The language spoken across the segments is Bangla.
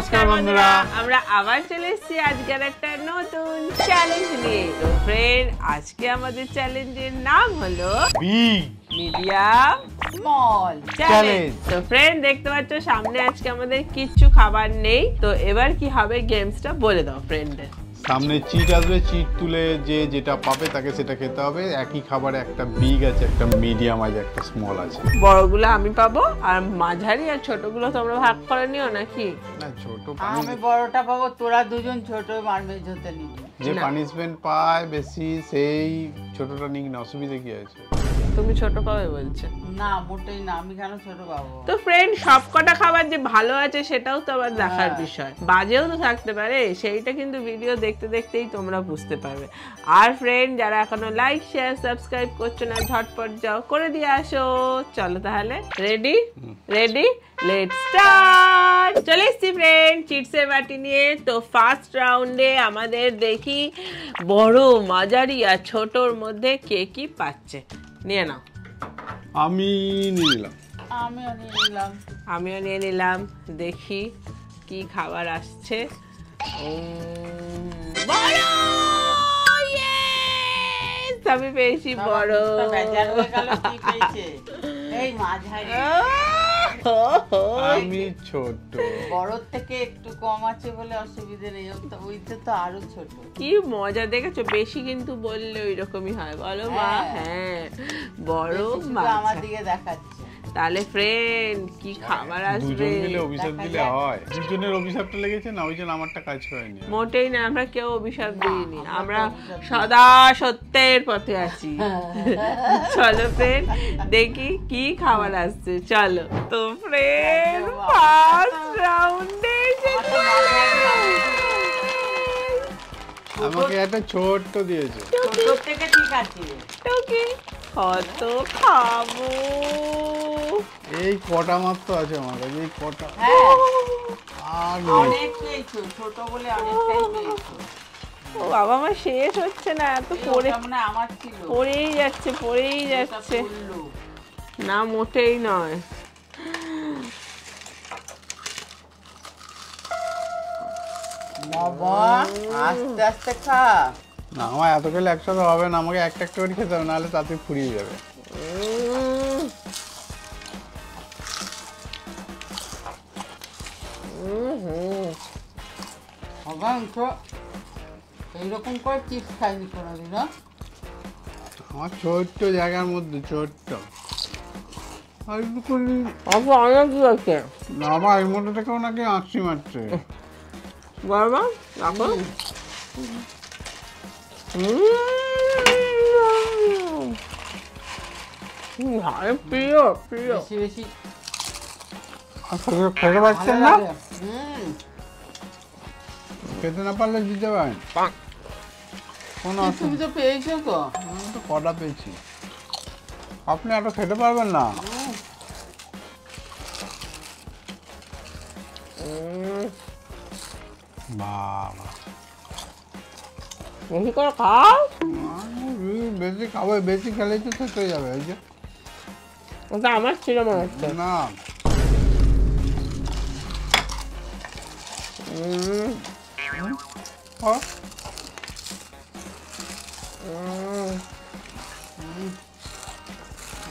নমস্কার বন্ধুরা, আমরা আবার চলে এসেছি আজকের একটা নতুন চ্যালেঞ্জ নিয়ে। তো ফ্রেন্ড, আজকে আমাদের চ্যালেঞ্জের নাম হলো বিগ মিডিয়াম স্মল চ্যালেঞ্জ। তো ফ্রেন্ড, দেখতে পাচ্ছ সামনে আজকে আমাদের কিচ্ছু খাবার নেই। তো এবার কি হবে গেমসটা বলে দাও ফ্রেন্ডদের। সামনে চিট আসবে, চিট তুলে যে যেটা পাবে তাকে সেটা খেতে হবে। একই খাবারে একটা বিগ আছে, একটা মিডিয়াম আছে, একটা স্মল আছে। বড়গুলো আমি পাবো আর মাঝারি আর ছোটগুলো তোমরা ভাগ করে নিও নাকি? না, ছোট আমি বড়টা পাবো, তোরা দুজন ছোট মারমেজ হতে নিবি। যে পানিশমেন্ট পায় বেশি সেই ছোটটা নিক না, অসুবিধা কি আছে? তুমি ছোট পাবে বলছো? না মোটেই না, আমি কেন ছোট পাবো? তো ফ্রেন্ড, সব কটা খাবার যে ভালো আছে সেটাও তো আবার দেখার বিষয়, বাজেও তো থাকতে পারে, সেইটা কিন্তু ভিডিও দেখতে দেখতেই তোমরা বুঝতে পারবে। আর ফ্রেন্ড, যারা এখনো লাইক শেয়ার সাবস্ক্রাইব করছো না, ঝটপট যাও করে দিয়ে আসো। চলো তাহলে, রেডি রেডি লেটস স্টার্ট। চলে এসছি ফ্রেন্ড চিটসের বাটি নিয়ে। তো ফার্স্ট রাউন্ডে আমাদের দেখি বড়, মাঝারি আর ছোটর মধ্যে কে কি পাচ্ছে। নিয়ে নাও। আমি নিয়ে নিলাম। আমিও নিয়ে নিলাম। দেখি কি খাবার আসছে। বড়! Yes! আমি পেয়েছি বড়। বেজার হয়ে গেল, কি পেয়েছে? এই মাঝারি। আমি ছোট। বড়র থেকে একটু কম আছে বলে অসুবিধে নেই, ওইতে তো আরো ছোট। কি মজা দেখেছো, বেশি কিন্তু বললে ওই রকমই হয়, বলো মা? হ্যাঁ, বড় আমার দিকে দেখাচ্ছে। তাহলে ফ্রেন্ড, কি খাবার আসবে? দুজন মিলে অভিশাপ দিলে হয়? দুজনের অভিশাপটা লেগেছে না, ওই জন্য আমারটা কাজ হয়নি। মোটেই না, আমরা কেউ অভিশাপ দিইনি, আমরা সদা সত্যের পথে আছি। চলো ফ্রেন্ড, দেখি কি খাবার আসছে। চলো তো ফ্রেন্ড, ফার্স্ট রাউন্ডে আমাকে একটা ছোট্ট দিয়েছে। ছোট থেকে ঠিক আছে। কত খাবো? এই কটা মাত্র আছে আমার কাছে, এই কটা। আর অনেক পেয়েছো, ছোট বলে অনেকটাই পেয়েছো। ও বাবা, আমার শেষ হচ্ছে না, এত পড়ে আমার ছিল, পড়েই যাচ্ছে, পড়েই যাচ্ছে। না মোটেই নয়। বাবা আস্তে আস্তে খা। না, আমার এত খেলে একসাথে হবে না, আমাকে একটা একটা করে খেতে হবে, নাহলে তাতে ফুরিয়ে যাবে। এইরকম করে চিপস খাইনি কোনোদিন। আমার ছোট্ট জায়গার মধ্যে ছোট্ট অনেক আছে বাবা, এর মধ্যে থেকেও নাকি আঁচি মারছে। বাবা রাখো। প্রিয় প্রিয়। বেশি বেশি খেতে পারছেন না? খেতে না পারলে দিতে পারেন। তুমি তো পেয়েছো তো। আমি তো কটা পেয়েছি, আপনি এত খেতে পারবেন না। বাবা, বেশি করে খাও। বেশি খাবো, বেশি খেলেই তো শেষ হয়ে যাবে। এই যে ওটা আমার ছিল মনে হচ্ছে। না,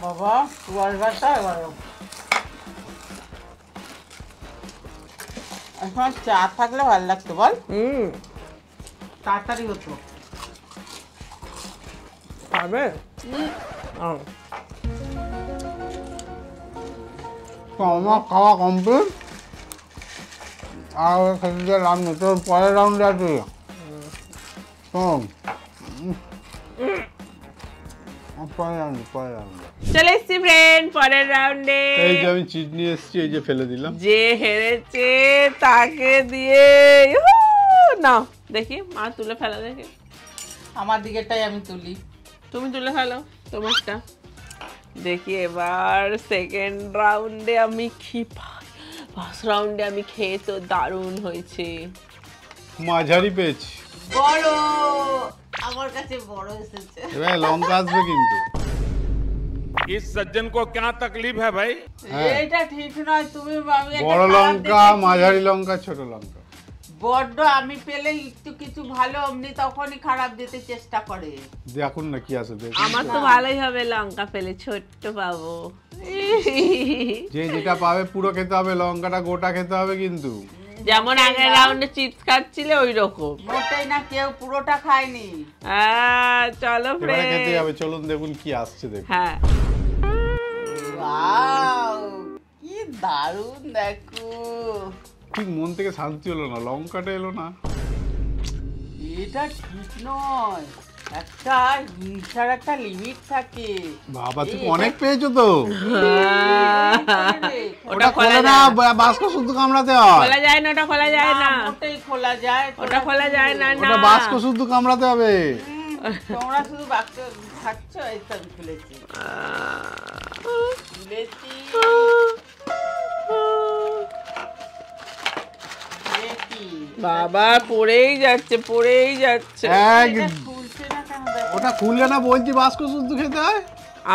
বাবা বলবাটা এখন চা থাকলে ভালো লাগতো, বল? তাড়াতাড়ি হতো। খাবে? আমার খাওয়া কমপ্লিট। আর খেতে দিয়ে লাভ নেই, তোর পরের রাউন্ডে আছে। চলে এসছি ফ্রেন্ড পরের রাউন্ডে। এই যে আমি চিট নিয়ে এসেছি, এই যে ফেলে দিলাম। যে হেরেছে তাকে দিয়ে নাও। দেখি মা তুলে ফেলা, দেখি। আমার দিকেরটাই আমি তুলি, তুমি তুলে ফেলো তোমারটা। দেখি এবার সেকেন্ড রাউন্ডে আমি কি পাই। ফার্স্ট রাউন্ডে আমি খেয়ে তো দারুণ হয়েছে। মাঝারি পেয়েছি। বড়, আমার কাছে বড় এসেছে। এবার লঙ্কা আসবে কিন্তু। इस सज्जन को क्या तकलीफ है भाई? এটা ঠিক নয়, তুমি আমি একটা বড় খারাপ লঙ্কা, দেখেছি। মাঝারি লঙ্কা, ছোট লঙ্কা। বড্ড আমি পেলে একটু কিছু ভালো অমনি তখনই খারাপ দিতে চেষ্টা করে। দেখুন না কি আছে দেখুন। আমার তো ভালোই হবে লঙ্কা পেলে, ছোট্ট পাবো। যে যেটা পাবে পুরো খেতে হবে, লঙ্কাটা গোটা খেতে হবে কিন্তু। যেমন আগের রাউন্ডে চিপস খাচ্ছিলে ওই রকম। মোটেই না, কেউ পুরোটা খায়নি। চলো এবারে ফ্রেন্ড। খেতে যাবে, চলুন দেখুন কি আসছে দেখুন। হ্যাঁ, ওয়াও, কি দারুণ দেখো। ঠিক মন থেকে শান্তি হলো না, লঙ্কাটা এলো না। এটা ঠিক নয়, একটা হিংসার একটা লিমিট থাকে। বাবা তুমি এই অনেক পেয়েছো তো। ওটা ওটা খোলা খোলা না, বাস্ক শুদ্ধ কামড়াতে হয়। খোলা যায় না, ওটা খোলা যায় না, মোটেই খোলা যায়, ওটা খোলা যায় না। ওটা বাস্ক শুদ্ধ কামড়াতে হবে। তোমরা শুধু বাক্স খাচ্ছ, এই তো আমি খুলেছি খুলেছি খুলেছি। বাবা পড়েই যাচ্ছে, পড়েই যাচ্ছে। এক এটা খুলছে না কেন দেখো? ওটা খুললে না বলছি, বাস্ক শুদ্ধ খেতে হয়।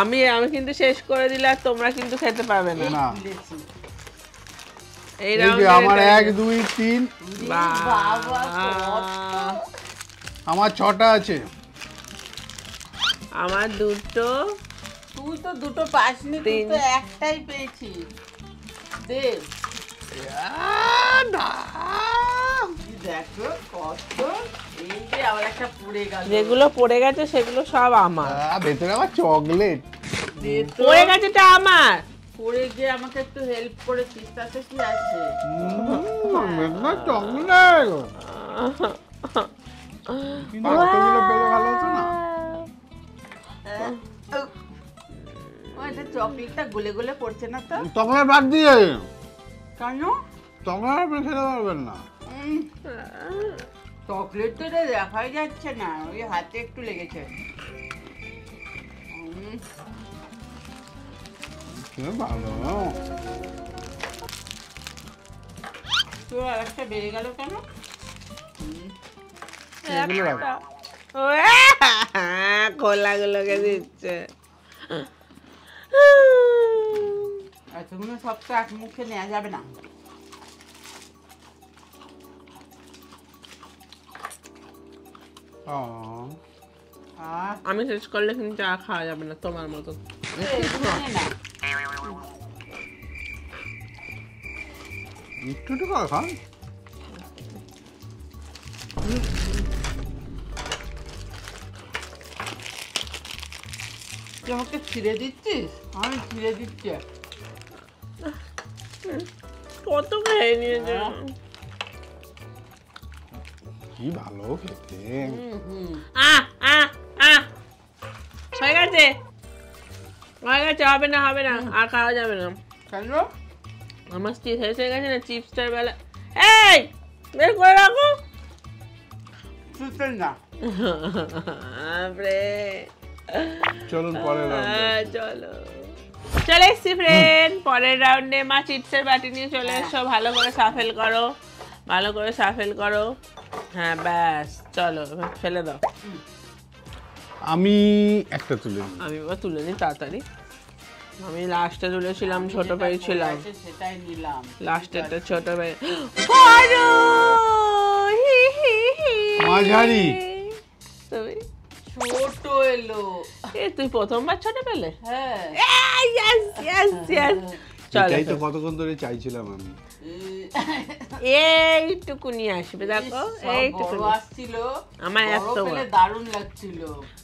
আমি কিন্তু শেষ করে দিলে আর তোমরা কিন্তু খেতে পাবে না। না খুলেছি। এই এই যে রাউন্ডে আমার 1 2 3, বাবা কত! আমার 6টা আছে। আমার দুটো। তুই তো দুটো পাসনি, তুই তিন। তো একটাই পেয়েছিস। দে, দেখো কত! এই যে আবার একটা পুড়ে গেল। যেগুলো পড়ে গেছে সেগুলো সব আমার। ভেতরে আবার চকলেট। দে তো, পড়ে গেছেটা আমার। পুড়ে গিয়ে আমাকে একটু হেল্প করেছিস, তাতে কি আছে? চকলেট কিন্তু অতগুলো পেলে ভালো হতো না। ও, এটা চকলেটটা গলে গলে পড়ছে না তো? চকলেট বাদ দিয়ে, কেন? চকলেট আপনি খেতে পারবেন না। চকলেট তো এটা দেখাই যাচ্ছে না, ওই হাতে একটু লেগেছে। ভালো তো আর একটা বেড়ে গেল কেন? এগুলো রাখ। খোলাগুলোকে দিচ্ছে। এতগুলো সব তো এক মুখে নেওয়া যাবে না। আমি শেষ করলে কিন্তু চা খাওয়া যাবে না তোমার মতো। এগুলো নে না। একটু একটু করে খান। তুই আমাকে ছিঁড়ে দিচ্ছিস? আমি ছিঁড়ে দিচ্ছি। কত খেয়ে নিয়েছে। কি ভালো খেতে। আহ আহ আহ হয়ে গেছে, হয়ে গেছে, হবে না হবে না, আর খাওয়া যাবে না। কেন? আমার চিপস শেষ হয়ে গেছে না, চিপসটার বেলা। এই বের করে রাখো। সুতরাং না। বাপরে। চলুন পরের রাউন্ডে। চলো চলে এসছি ফ্রেন্ড পরের রাউন্ডে। মা চিপসের বাটি নিয়ে চলে এসো, ভালো করে সাফেল করো, ভালো করে সাফেল করো। হ্যাঁ ব্যাস, চলো এবার ফেলে দাও। আমি একটা তুলে নিই। আমি এবার তুলে নিই তাড়াতাড়ি। আমি লাস্টে তুলেছিলাম, ছোট পেয়েছিলাম, সেটাই নিলাম। লাস্টেরটা ছোট পেয়ে। বড়! হি হি হি। মাঝারি। তুমি ছোট এলো। তুই প্রথমবার ছোট পেলে? হ্যাঁ। Yes yes yes. চলো এটাই তো কতক্ষণ ধরে চাইছিলাম আমি। এইটুকুনি আসবে, দেখো এইটুকুনি আসছিল, আমার বড় এত পেলে দারুণ লাগছিল,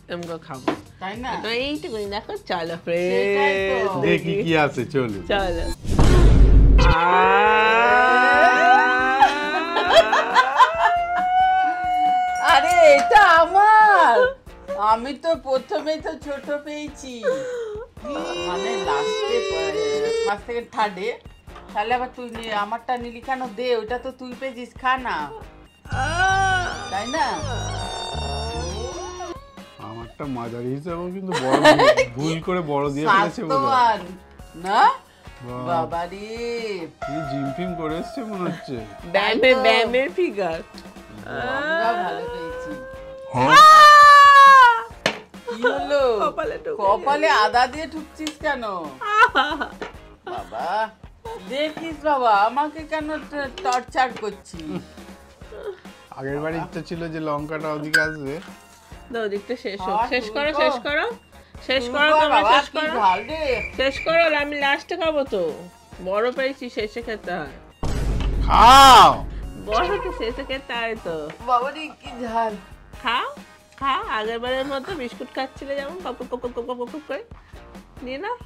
তোমাকে খাবো, তাই না? তো এইটুকুনি দেখো। চলো সেটাই তো। ফ্রেন্ড দেখি কি আছে, চলুন। চলো। আরে এটা আমার, আমি তো প্রথমেই তো ছোট পেয়েছি, মানে লাস্টে ফার্স্ট সেকেন্ড থার্ডে। তাহলে আবার তুই আমারটা নিলি কেন? দে, ওটা তো তুই পেয়েছিস, খা না, তাই না? আমারটা মাঝারি হিসাবেও কিন্তু বড় ভুল করে বড় দিয়ে ফেলেছে বোধহয়। স্বাস্থ্যবান না বাহ, বাবারে, কি জিম ফিম করে এসছে মনে হচ্ছে। ব্যামের ফিগার। আমরা ভালো পেয়েছি। কি হলো কপালে ঢুকে কপালে আদা দিয়ে ঠুকছিস কেন বাবা দেখিস বাবা আমাকে কেন টর্চার করছিস আগের বার ইচ্ছা ছিল যে লঙ্কাটা ওদিকে আসবে। দাও দিকটা শেষ হোক। আর শেষ তুমি করো তো- শেষ করো শেষ করো বাবা, তোমরা শেষ কি করো ঝাল রে শেষ করো আমি লাস্টে খাবো তো বড় পেয়েছি শেষে খেতে হয় খাও। বড় তো শেষে খেতে হয় তো বাবা রে কি ঝাল খাও খাও আগের বারের মতো বিস্কুট খাচ্ছিলে যেমন কপ কপ কপ কপ কপ কপ করে নিয়ে নাও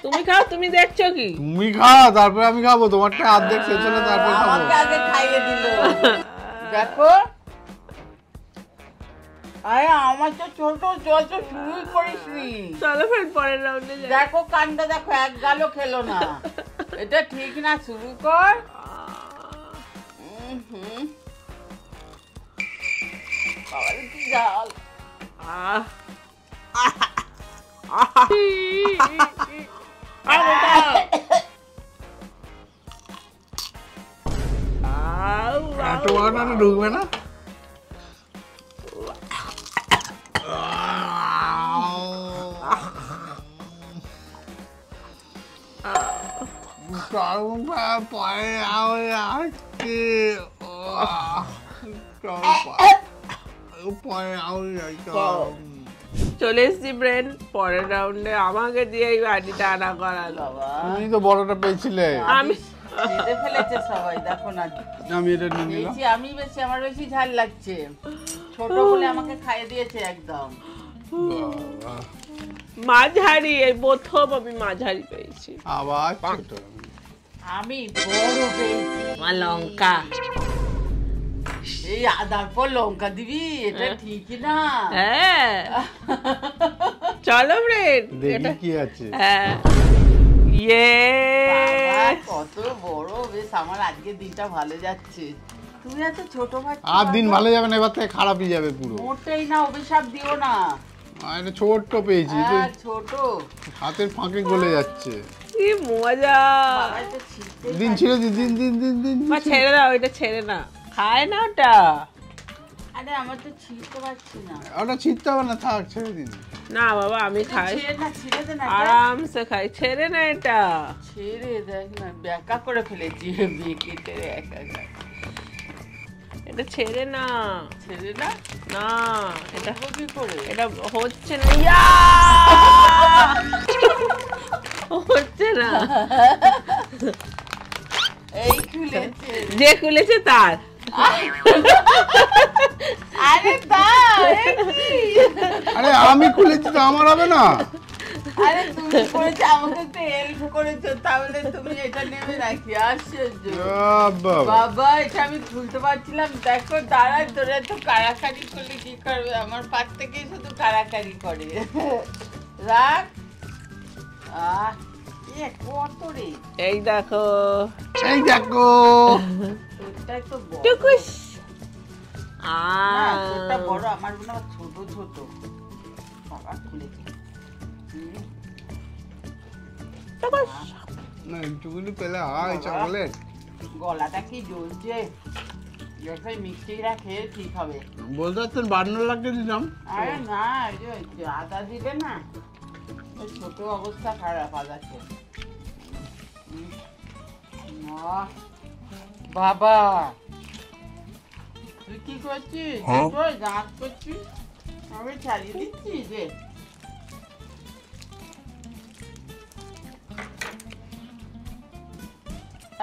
তুমি খাও তুমি দেখছো কি তুমি খাও তারপরে আমি খাবো, তোমারটা অর্ধেক শেষ হলে তারপরে খাবো। আমাকে আগে খাইয়ে দিল দেখো আরে আমার তো ছোট জল তো শুরুই করিসনি চলো ফের পরের রাউন্ডে যাই দেখো কান্ডা দেখো এক গালও খেলো না এটা ঠিক না শুরু কর হুম বাবা রে কি ঝাল আহ তোমারটা ঢুকবে না। চলে এসছি ব্রেন পরের রাউন্ডে আমাকে দিয়ে এই বাটিটা আনা করালো বাবা তুমি তো বড়টা পেয়েছিলে। আমি খেতে ফেলেছে সবাই দেখো না আমি এটা নিয়ে নিলাম। পেয়েছি আমি বেশি আমার বেশি ঝাল লাগছে ছোট বলে আমাকে খাইয়ে দিয়েছে একদম বাবা, মাঝারি এই প্রথম আমি মাঝারি পেয়েছি আবার ছোট। আমি বড় পেয়েছি আমার লঙ্কা এই আদার পর লঙ্কা দিবি এটা ঠিকই না হ্যাঁ চলো ব্রেন দেখি কি আছে। হ্যাঁ ইয়ে বাবা, কত বড় বেশ আমার আজকে দিনটা ভালো যাচ্ছে তুমি এত ছোট বাচ্চা আর দিন ভালো যাবে না, এবার থেকে খারাপই যাবে পুরো। মোটেই না অভিশাপ দিও না আর এটা ছোট্ট পেয়েছি, তো হ্যাঁ, ছোট হাতের ফাঁকে গলে যাচ্ছে। কি মজা বাবা, এটা ছিঁড়তেই দিন পারি- ছিঁড়ে দিন দিন দিন দিন দিন মা ছেড়ে দাও ওইটা ছেড়ে না খায় না ওটা আরে আমার তো ছিঁড়তে পারছি না ওটা ছিঁড়তে হবে না, থাক ছেড়ে দিন। না বাবা আমি খাই ছেড়ে না ছিঁড়ে দে না এটা। আরামসে খাই ছেড়ে না এটা ছেড়ে দেখ না ব্যাকা করে ফেলেছি বিকেটের একা এটা ছেড়ে না ছেড়ে না না এটা ও কি করে এটা হচ্ছে না ইয়া! হচ্ছে না এই খুলেছে যে খুলেছে তার আরে তা এ কি? আরে আমি খুলেছি তো আমার হবে না। আরে তুমি করেছো আমাকে একটু হেল্প করেছো তাহলে তুমি এটা নেবে নাকি আশ্চর্য বাবা, বাবা এটা আমি খুলতে পারছিলাম দেখো দাঁড়া তোরা তো কারাকারি করলে কি করবে আমার পাশ থেকে শুধু কারাকারি করে রাখ কত রে এই দেখো এই দেখো তোরটা তো বড় টুকুস না, তোরটা বড় আমার মনে হয় ছোট ছোট বাবা খুলেছি টুকুস না একটুকুনি পেলে হয় চকলেট। গলাটা কি জ্বলছে যখন মিষ্টিটা খেয়ে ঠিক হবে বলতে পারতেন বান্ন লাখে দিতাম। আরে না এই যে আদা দিবে না ওই ছোট অবস্থা খারাপ আদাকে বাবা তুই কি করছিস তুই দাঁত করছিস আমি চালিয়ে দিচ্ছি যে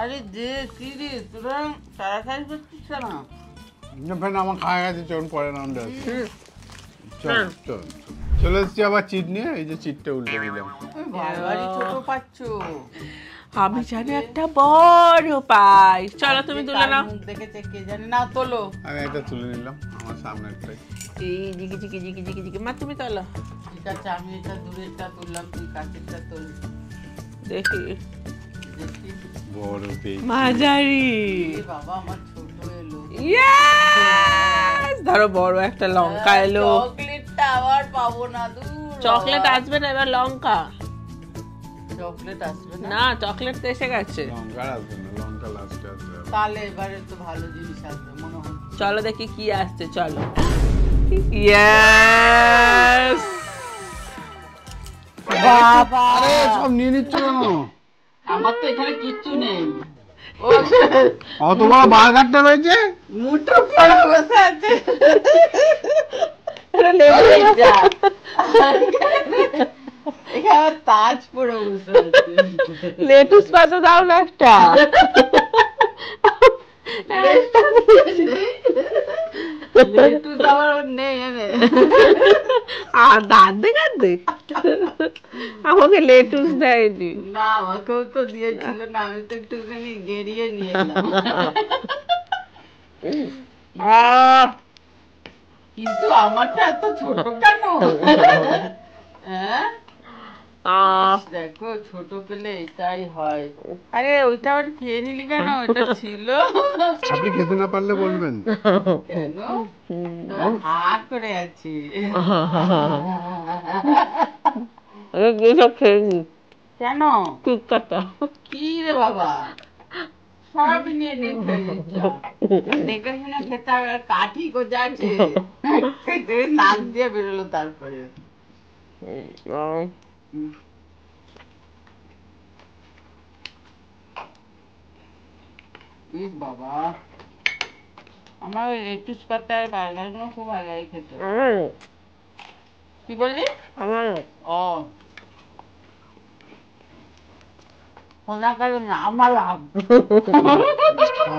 আরে দে কি রে তোরা তাড়াতাড়ি করছিস না ফ্রেন্ড আমার খাওয়া গেছে, চল পরে রাউন্ডে আছে। চল চল চলে এসছি আবার চিট নিয়ে, এই যে চিটটা উল্টে দিলাম। বারবারই ছোট পাচ্ছ আমি জানি একটা বড় পাই চলো তুমি তুলে নাও মুখ দেখেছে কে জানে না তোলো আমি একটা তুলে নিলাম আমার সামনে একটাই। এই জিকি জিকি জিকি জিকি জিকি মা তুমি তোলো ঠিক আছে আমি এটা দূরেরটা তুললাম তুই কাছেরটা তোল দেখি দেখি বড় পেয়েছি। মাঝারি এ বাবা আমার ছোট এলো ইয়েস ধরো বড় একটা লঙ্কা এলো চকলেটটা আবার পাবো না দূর চকলেট আসবে না এবার লঙ্কা চকলেট আসবে না না চকলেট তো এসে গেছে লঙ্কা আসবে না, লঙ্কা লাস্টে আসবে। তাহলে এবারে তো ভালো জিনিস আসবে মনে হচ্ছে চলো দেখি কি আসছে চলো ইয়েস বাবা আরে সব নিয়ে নিচ্ছ কেন? আমার তো এখানে কিচ্ছু নেই অত বড় বার্গারটা রয়েছে। মুঠো পড়ে বসে আছে এখানে তাজ পড়ে বসে আছে লেটুস পাতা দাও না একটা লেটুস আমার নেই এনে আর দাঁতে কাঁদে আমাকে লেটুস দেয়নি। না আমাকেও তো দিয়েছিল না, আমি তো একটুখানি গেরিয়ে নিয়ে এলাম কিন্তু আমারটা এত ছোট কেন? হ্যাঁ দেখো ছোট পেলে এটাই হয়। আরে ওইটা আবার খেয়ে নিলি কেন? ওইটা ছিল। আপনি খেতে না পারলে বলবেন। কেন হা করে আছি? এসব খেয়েছি কেন টিক্কাটা কি রে বাবা সব নিয়ে নিতে দেখে শুনে খেতে হবে। আর কাঠি কোথাছে নাক দিয়ে বেরোলো তারপরে। ইস বাবা আমার লেটুস পাতার বার্গারগুলো খুব ভালো লাগে খেতে। কি বললি? আমার ও ওনা কারো না আমার লাভ।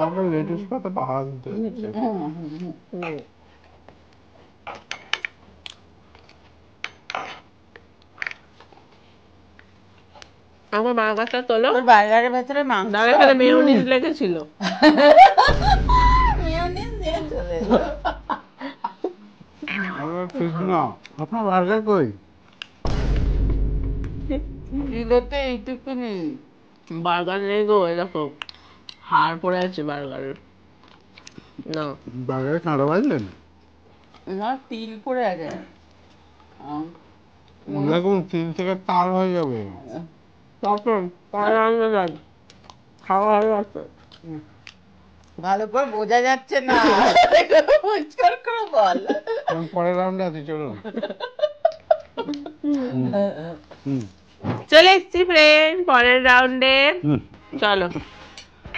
আমাকে লেটুস পাতা ভাজতে হচ্ছে। আমার বার্গারটা তোলো। তোর বার্গারের ভেতরে মাংস না এখানে মেয়োনিজ লেগেছিল। মেয়োনিজ দিয়ে চলে এলো। আরে ঠিক না, আপনার বার্গার কই? কিলোতে এইটুকুনি বার্গার নেই গো, এরকম হাড় পড়ে আছে বার্গারের। না বার্গারে কাঁটা বাজলেন? না তিল পড়ে আছে। দেখুন 3 থেকে তার হয়ে যাবে। তখন পরে আনবে যান, খাওয়া হয়ে গেছে। ভালো করে বোঝা যাচ্ছে না, পরিষ্কার করে বল। আমি পরের রাউন্ডে আছি, চলুন। চলে এসছি ফ্রেন্ড পরের রাউন্ডে, চলো।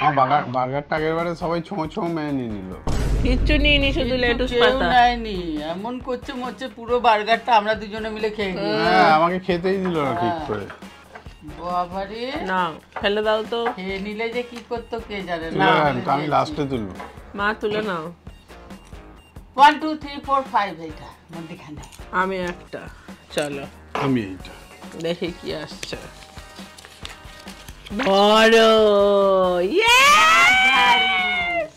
আমার বার্গারটা আগের বারে সবাই ছো মেনে নিয়ে নিল। কিচ্ছু নিইনি, শুধু লেটুস পাতা। নেয়নি, এমন করছে মরছে পুরো বার্গারটা আমরা দুজনে মিলে খেয়ে নিই। হ্যাঁ, আমাকে খেতেই দিল না ঠিক করে। বাবারে না ফেলে দাও তো। খেয়ে নিলে যে কি করতো কে জানে। তুলে নেন, তো আমি লাস্টে তুলবো। মা তুলে নাও। 1 2 3 4 5 এইটা মধ্যখানে। আমি একটা, চলো আমি এইটা দেখি কি আসছে। বড়, Yes!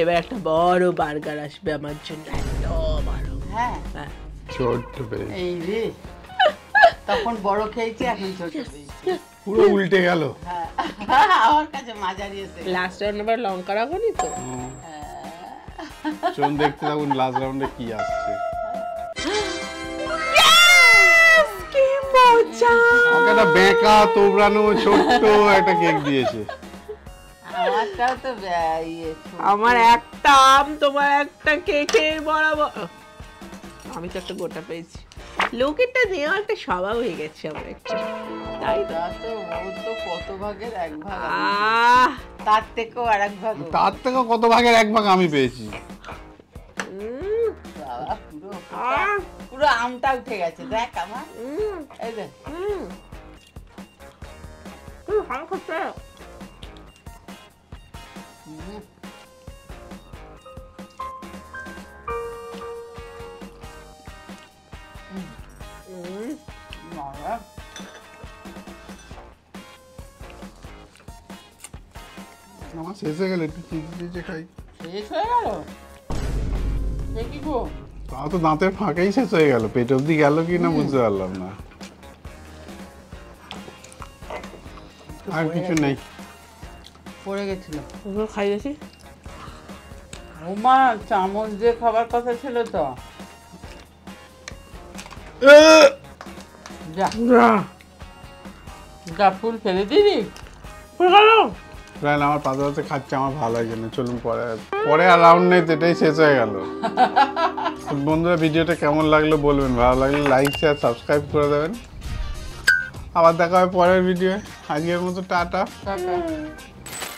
এবার একটা বড় বার্গার আসবে আমার জন্য, এত বড়। হ্যাঁ হ্যাঁ ছোট্ট পেয়ে এই রে তখন বড় খেয়েছি, এখন ছোট পেয়েছি। পুরো উল্টে গেল। হ্যাঁ আমার কাছে মাঝারি এসে লাস্ট রাউন্ড আবার লঙ্কা রাখনি তো। চলুন দেখতে থাকুন লাস্ট রাউন্ডে কি আসছে। কি মজা! আমাকে একটা বেঁকা তোবড়ানো ছোট্ট একটা কেক দিয়েছে। আমারটাও তো আমার একটা আম, তোমার একটা কেকের বরাবর। আমি তো একটা গোটা পেয়েছি। লোকেরটা নেওয়া একটা স্বভাব হয়ে গেছে আমার একটা, তাই তো। ও তো কত ভাগের এক ভাগ, আহ তার থেকেও আর এক ভাগ। তার থেকে কত ভাগের এক ভাগ আমি পেয়েছি। বাবা পুরো আমটা উঠে গেছে, দেখ আমার এই দেখ। ভালো করছে। আমার শেষ হয়ে গেল, একটু চিজে খাই। শেষ হয়ে গেল? সে কি গো? তাও তো দাঁতের ফাঁকেই শেষ হয়ে গেল, পেট অব্দি গেল কি না বুঝতে পারলাম না। আর কিছু নেই, পড়ে গেছিল। ওগুলো খাইয়েছি। ওমা চামচ দিয়ে খাবার কথা ছিল তো। যা যা ফুল ফেলে দিবি। প্রায় আমার পাশে খাচ্ছে, আমার ভালো লাগে না। চলুন পরে আর রাউন্ড নেই, এটাই শেষ হয়ে গেল। তো বন্ধুরা ভিডিওটা কেমন লাগলো বলবেন, ভালো লাগলে লাইক শেয়ার সাবস্ক্রাইব করে দেবেন। আবার দেখা হবে পরের ভিডিও। আজকের মতো টাটা। টাটা।